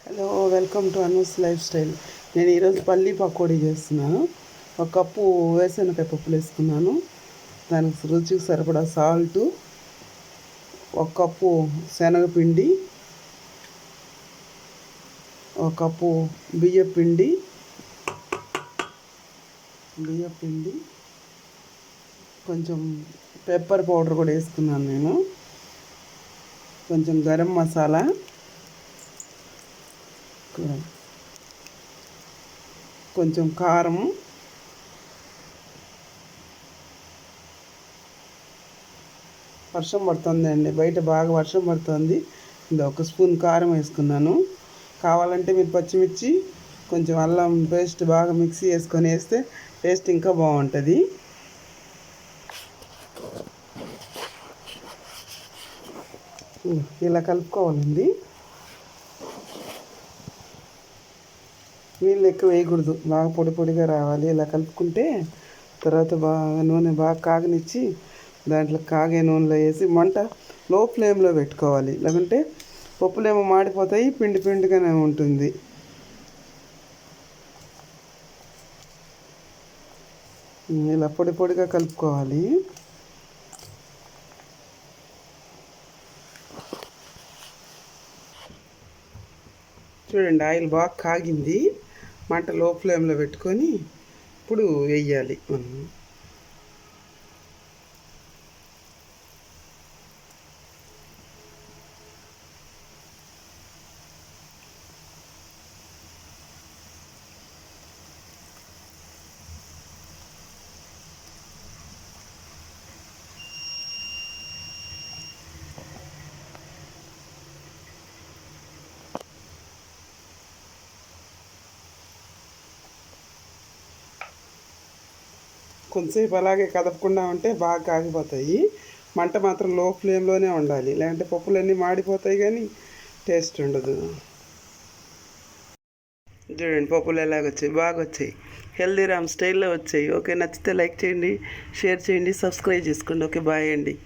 Hello, welcome to Anu's lifestyle. నేను ఈరోజు పల్లీ పకోడీ చేస్తున్నాను. ఒక కప్పు వేరుశనగకాయ పప్పులు వేసుకున్నాను. దానికి రుచికి సరిపడా సాల్టు, ఒక కప్పు శనగపిండి, ఒక కప్పు బియ్యపిండి, కొంచెం పెప్పర్ పౌడర్ కూడా వేసుకున్నాను నేను, కొంచెం గరం మసాలా, కొంచెం కారం, వర్షం పడుతుందండి, బయట బాగా వర్షం పడుతుంది. ఇది ఒక స్పూన్ కారం వేసుకున్నాను. కావాలంటే మీరు పచ్చిమిర్చి, కొంచెం అల్లం పేస్ట్ బాగా మిక్సీ వేసుకొని వేస్తే టేస్ట్ ఇంకా బాగుంటుంది. ఇలా కలుపుకోవాలండి. నీళ్ళు ఎక్కువ వేయకూడదు, బాగా పొడి పొడిగా రావాలి. ఇలా కలుపుకుంటే తర్వాత బాగా నూనె బాగా కాగనిచ్చి దాంట్లో కాగే నూనెలో వేసి మంట లో ఫ్లేమ్లో పెట్టుకోవాలి. లేకుంటే పప్పులేమో మాడిపోతాయి, పిండి పిండిగానే ఉంటుంది. ఇలా పొడి పొడిగా కలుపుకోవాలి. చూడండి, ఆయిల్ బాగా కాగింది. మంట లో ఫ్లేమ్లో పెట్టుకొని ఇప్పుడు వేయాలి మనం. కొంతసేపు అలాగే కదపకుండా ఉంటే బాగా కాగిపోతాయి. మంట మాత్రం లో ఫ్లేమ్లోనే ఉండాలి, లేదంటే పప్పులన్నీ మాడిపోతాయి కానీ టేస్ట్ ఉండదు. చూడండి, పప్పులు ఎలాగొచ్చాయి, బాగా వచ్చాయి. హెల్దీ రామ్ స్టైల్లో వచ్చాయి. ఓకే, నచ్చితే లైక్ చేయండి, షేర్ చేయండి, సబ్స్క్రైబ్ చేసుకోండి. ఓకే, బాయ్ అండి.